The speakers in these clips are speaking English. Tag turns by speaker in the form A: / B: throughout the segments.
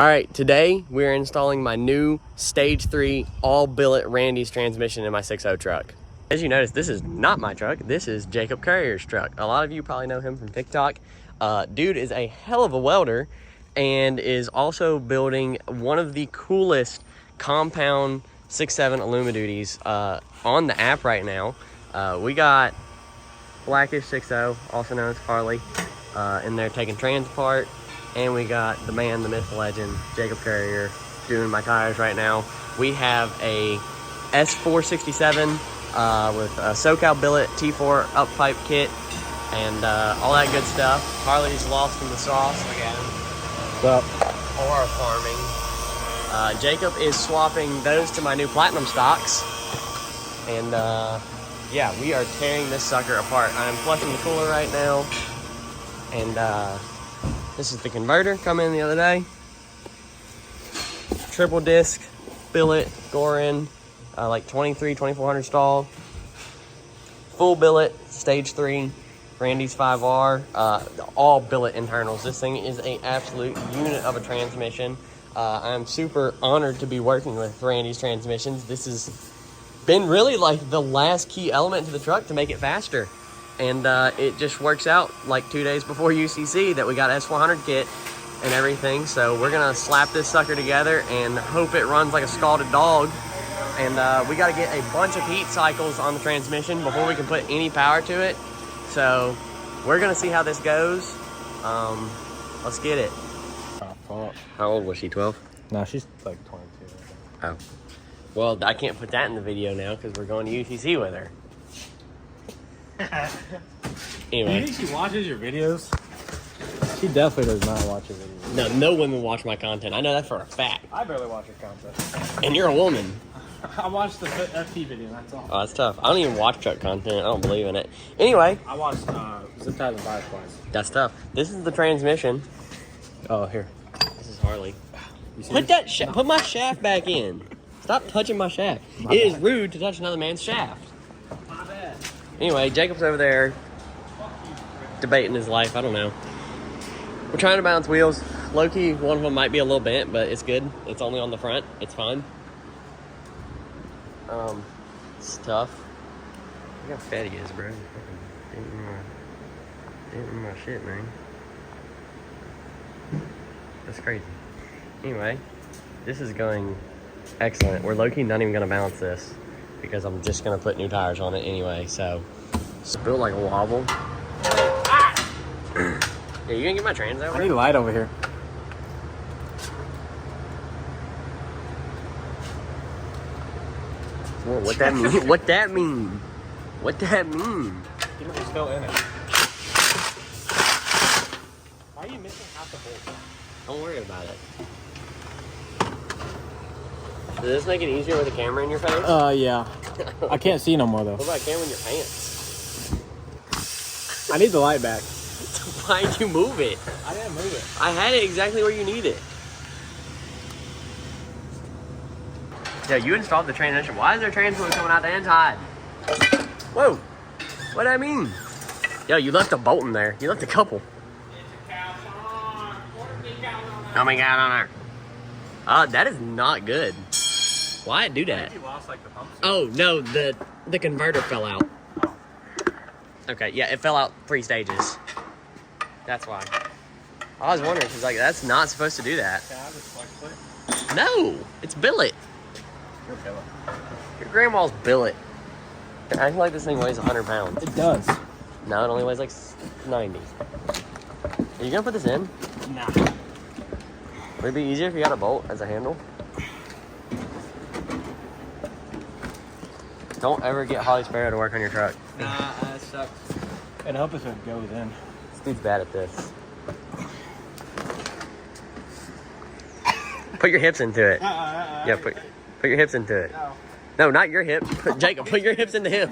A: All right, today we're installing my new Stage 3 all-billet Randy's transmission in my 6.0 truck. As you notice, this is not my truck. This is Jacob Courier's truck. A lot of you probably know him from TikTok. Dude is a hell of a welder and is also building one of the coolest compound 6.7 Alumiduties on the app right now. We got Blackish 6.0, also known as Harley, in there taking trans apart. And we got the man, the myth, the legend, Jacob Courier, doing my tires right now. We have a S467 with a SoCal billet T4 uppipe kit and all that good stuff. Harley's lost in the sauce. Look at him.
B: What's up?
A: Or farming. Jacob is swapping those to my new Platinum stocks. And yeah, we are tearing this sucker apart. I'm flushing the cooler right now. And this is the converter, come in the other day. Triple disc, billet, Gorin, like 2400 stall. Full billet, Stage 3, Randy's 5R, all billet internals. This thing is an absolute unit of a transmission. I'm super honored to be working with Randy's transmissions. This has been really like the last key element to the truck to make it faster. And it just works out like 2 days before UCC that we got S400 kit and everything. So we're gonna slap this sucker together and hope it runs like a scalded dog. And we gotta get a bunch of heat cycles on the transmission before we can put any power to it. So we're gonna see how this goes. Let's get it. How old was she, 12?
B: No, she's like 22.
A: Oh. Well, I can't put that in the video now because we're going to UCC with her. Anyway.
B: Do you think she watches your videos? She definitely does not watch your videos.
A: No women watch my content. I know that for a fact.
B: I barely watch your content.
A: And you're a woman.
B: I watched the FT video, that's all.
A: Oh, that's tough. I don't even watch truck content. I don't believe in it. Anyway.
B: I watched Zip Ties and Fireflies.
A: That's tough. This is the transmission.
B: Oh, here.
A: This is Harley. Put my shaft back in. Stop touching my shaft. It is rude to touch another man's shaft.
B: My bad.
A: Anyway, Jacob's over there debating his life. I don't know. We're trying to balance wheels. Low-key, one of them might be a little bent, but it's good. It's only on the front. It's fine. It's tough. Look how fat he is, bro. Didn't my shit, man. That's crazy. Anyway, this is going excellent. We're low-key not even going to balance this because I'm just going to put new tires on it anyway, so it's built like a wobble. Yeah, you gonna get my trans out?
B: I need light over here.
A: Well, what that mean? What that mean? What that mean?
B: You're still in it. Why are you missing half the bolt?
A: Don't worry about it. Does this make it easier with a camera in your face?
B: Yeah. I can't see no more though.
A: What about a camera in your pants?
B: I need the light back.
A: Why'd you move it?
B: I didn't move it.
A: I had it exactly where you need it. Yeah, you installed the transmission. Why is there trans fluid coming out the inside? Whoa. What do I mean? Yo, you left a bolt in there. You left a couple. Oh my God, on there. That is not good. Why'd it do that?
B: You lost like the pump.
A: Oh no, the converter fell out. Okay, yeah, it fell out 3 stages. That's why. I was wondering, because like that's not supposed to do that. No, it's billet.
B: Your billet.
A: Your grandma's billet. I feel like this thing weighs 100 pounds.
B: It does.
A: No, it only weighs like 90. Are you gonna put this in?
B: Nah.
A: Would it be easier if you got a bolt as a handle? Don't ever get Holly Sparrow to work on your truck.
B: Nah, that sucks. It'd help if it goes in.
A: This dude's bad at this. Put your hips into it. Yeah, put your hips into it. No, not your hip. Jacob, put your hips into him.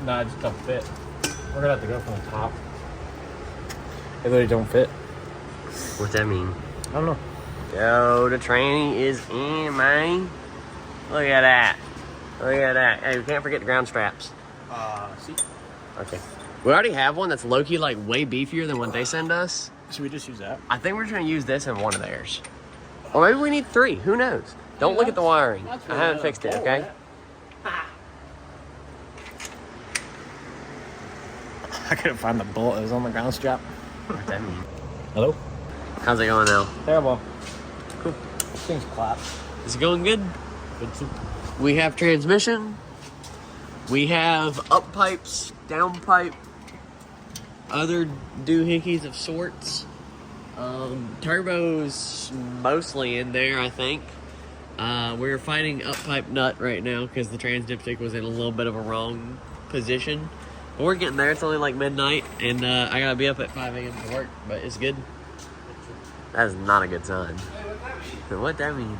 B: Nah, it just don't fit. We're gonna have to go from the top. It literally don't fit.
A: What's that mean?
B: I don't know.
A: Yo, the tranny is in, man. Look at that. Look at that. Hey, we can't forget the ground straps.
B: See?
A: Okay. We already have one that's low-key, like, way beefier than what they send us.
B: Should we just use that?
A: I think we're just going to use this in one of theirs. Or maybe we need 3. Who knows? Don't look at the wiring. I haven't fixed it, okay?
B: I couldn't find the bolt. It was on the ground strap.
A: What that mean?
B: Hello?
A: How's it going now?
B: Terrible. Cool. Things clap.
A: Is it going good?
B: Good too.
A: We have transmission. We have up pipes, down pipe, other doohickeys of sorts. Turbo's mostly in there, I think. We're fighting up pipe nut right now because the trans dipstick was in a little bit of a wrong position. But we're getting there. It's only like midnight, and I gotta be up at 5 a.m. to work, but it's good. That is not a good sign. What that mean?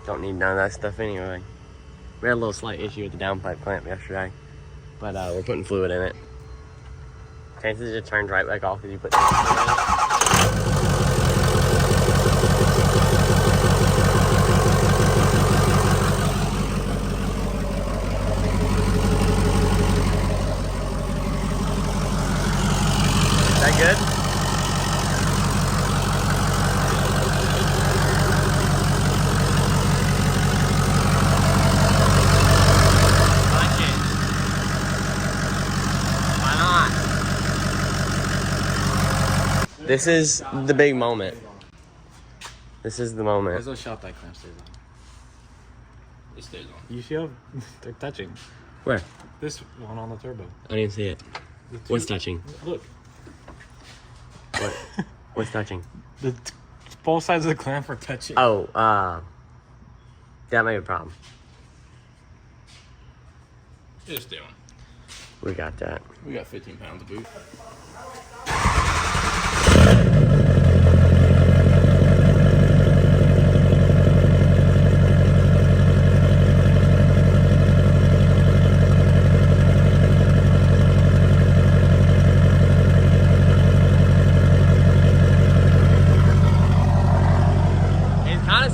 A: Don't need none of that stuff anyway. We had a little slight issue with the downpipe clamp yesterday, but we're putting fluid in it. Chances it turns right back off because you put fluid in it. Is that good? This is the big moment. This is the moment.
B: There's no shot that clamp stays on.
C: It stays on.
B: You see how they're touching?
A: Where?
B: This one on the turbo.
A: I didn't see it. What's touching?
B: Look.
A: What? What's touching?
B: Both sides of the clamp are touching.
A: Oh, that may be a problem.
C: It'll stay on.
A: We got that.
C: We got 15 pounds of boot.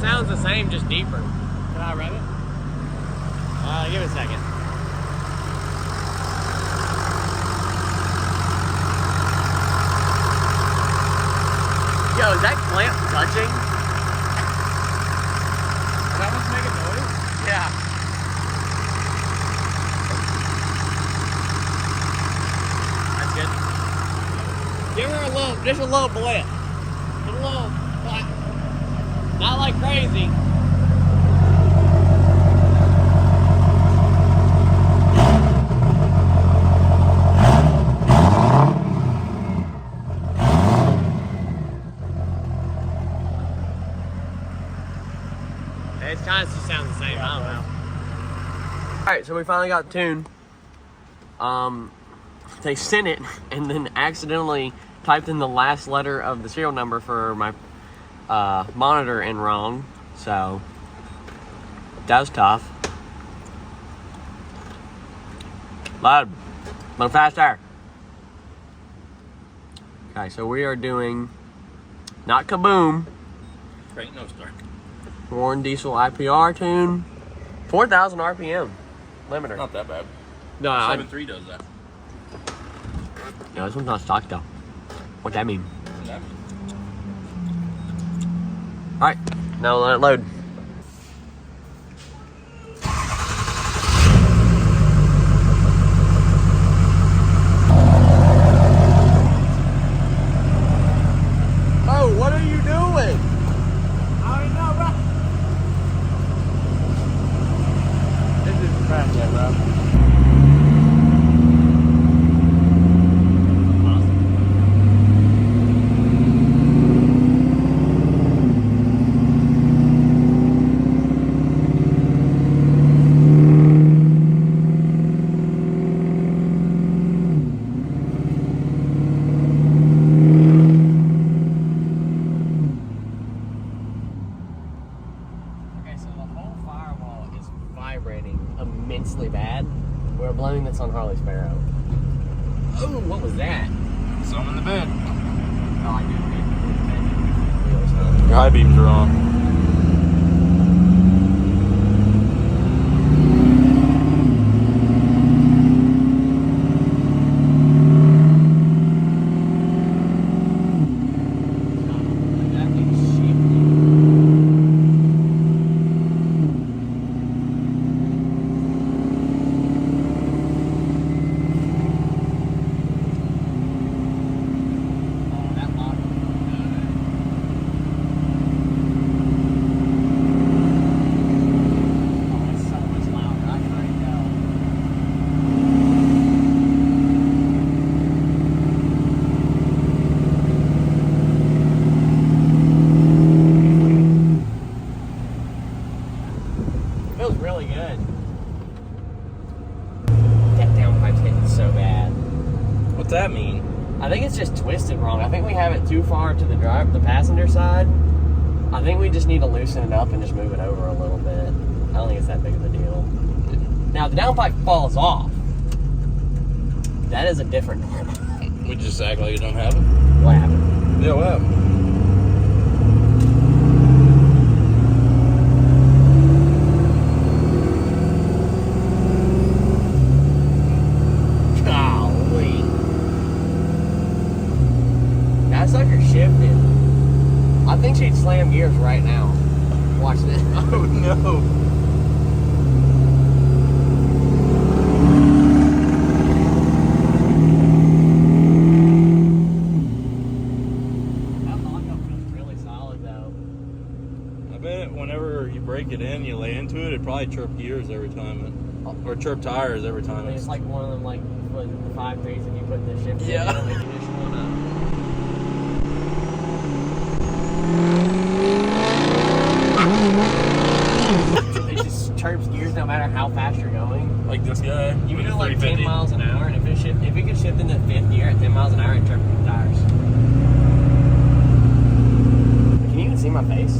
A: Sounds the same, just deeper. Can I rev it? Give it a second. Yo, is that clamp touching?
B: Is that what's making noise?
A: Yeah. That's good. Give her a little, just a little blip. Just a little, not like crazy. It kind of just sounds the same. I don't know. All right, so we finally got tuned. They sent it and then accidentally typed in the last letter of the serial number for my monitor in wrong, so that was tough. Load. A little faster. Okay, so we are doing not kaboom.
C: Crank no start.
A: Warren Diesel IPR tune. 4,000 RPM limiter.
C: Not that bad.
A: No,
C: 7.3 does that.
A: No, this one's not stock though. What that mean?
C: That
A: Alright, now let it load. Oh, what are you doing?
B: I don't know, bro. This isn't bad yet, bro.
A: Immensely bad. We're blaming this on Harley Sparrow. Oh, what was that?
C: Some in the bed.
A: Oh, I do.
C: Your high beams are on.
A: That thing's shit. I think it's just twisted wrong. I think we have it too far to the passenger side. I think we just need to loosen it up and just move it over a little bit. I don't think it's that big of a deal. Now, if the downpipe falls off, that is a different norm.
C: We just act like you don't have it.
A: What happened?
C: Yeah, what happened?
A: Golly. That sucker shifted. I think she'd slam gears right now. Watch this.
C: Oh no.
A: That lockup feels really solid though.
C: I bet whenever you break it in, you lay into it, it'd probably chirp gears every time. Or chirp tires every
A: I
C: time.
A: mean, it's like one of them, like the 5.3s, and you put the shift
C: Yeah.
A: in, and you just wanna. It just chirps gears no matter how fast you're going.
C: Like this guy.
A: You can
C: with
A: do like 10
C: 350.
A: miles an hour, and if it could shift into fifth gear at 10 miles an hour, it chirps the tires. Can you even see my face?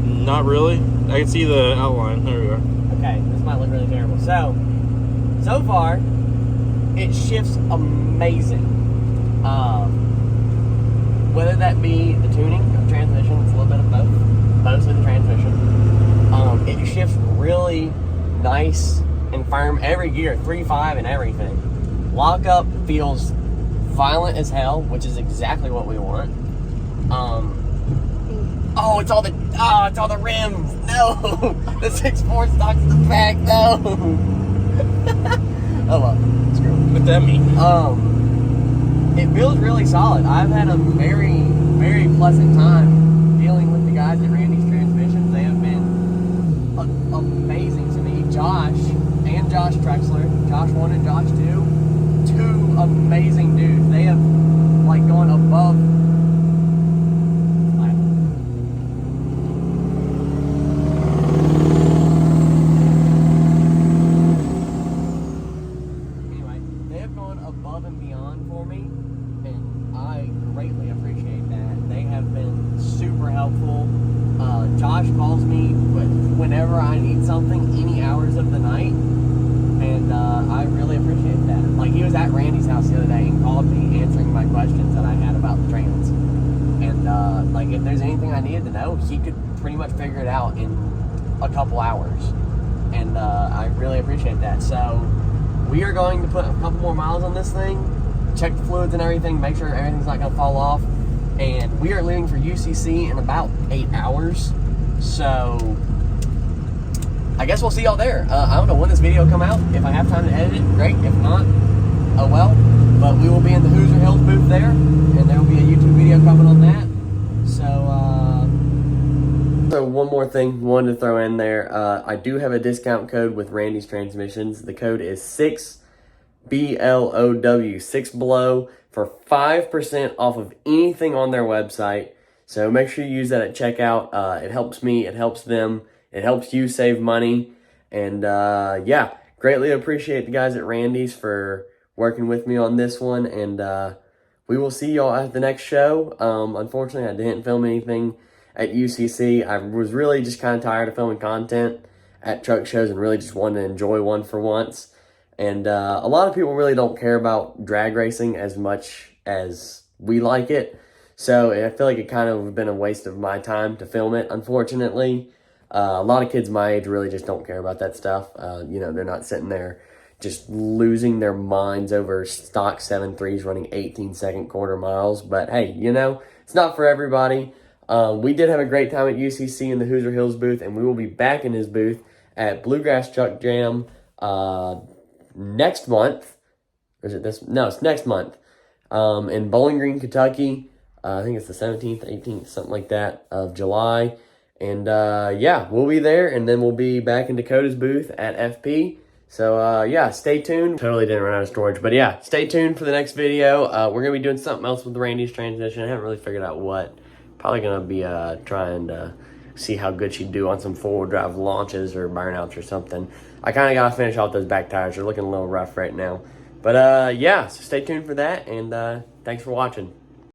C: Not really. I can see the outline. There we go.
A: Okay, this might look really terrible. So far, it shifts amazing. Whether that be the tuning of transmission, it's a little bit of both. Mostly the transmission. It shifts really nice and firm every gear, 3.5 and everything. Lockup feels violent as hell, which is exactly what we want. It's all the rims. No, the 6.4 stock's in the back. No. Oh well, screw it.
C: What that mean?
A: It feels really solid. I've had a very, very pleasant time dealing with the guys at Randy's Transmissions. They have been amazing to me. Josh and Josh Trexler, Josh 1 and Josh 2, two amazing dudes. They have like gone above. Anyway, they have gone above and beyond for me, and I greatly appreciate that. They have been super helpful. Josh calls me whenever I need something, any hours of the night, and I really appreciate that. Like, he was at Randy's house the other day and called me answering my questions that I had about the trans. And like, if there's anything I needed to know, he could pretty much figure it out in a couple hours. And I really appreciate that. So we are going to put a couple more miles on this thing, check the fluids and everything, make sure everything's not going to fall off. And we are leaving for UCC in about 8 hours. So I guess we'll see y'all there. I don't know when this video will come out. If I have time to edit it, great. If not, oh well. But we will be in the Hoosier Hills booth there, and there will be a YouTube video coming on that. So one more thing wanted to throw in there. I do have a discount code with Randy's Transmissions. The code is 6BLOW, 6BLOW, for 5% off of anything on their website. So make sure you use that at checkout. It helps me, it helps them, it helps you save money. And yeah, greatly appreciate the guys at Randy's for working with me on this one. And we will see y'all at the next show. Unfortunately, I didn't film anything at UCC. I was really just kind of tired of filming content at truck shows and really just wanted to enjoy one for once. And a lot of people really don't care about drag racing as much as we like it. So I feel like it kind of been a waste of my time to film it, unfortunately. A lot of kids my age really just don't care about that stuff. They're not sitting there just losing their minds over stock 7.3s running 18-second quarter miles. But hey, it's not for everybody. We did have a great time at UCC in the Hoosier Hills booth, and we will be back in his booth at Bluegrass Truck Jam next month. Or is it this? No, it's next month. In Bowling Green, Kentucky. I think it's the 17th, 18th, something like that, of July. And yeah, we'll be there, and then we'll be back in Dakota's booth at FP. So yeah, stay tuned. Totally didn't run out of storage, but yeah, stay tuned for the next video. We're going to be doing something else with the Randy's transmission. I haven't really figured out what. Probably going to be trying to see how good she'd do on some four-wheel drive launches or burnouts or something. I kind of got to finish off those back tires. They're looking a little rough right now. But yeah, so stay tuned for that, and Thanks for watching.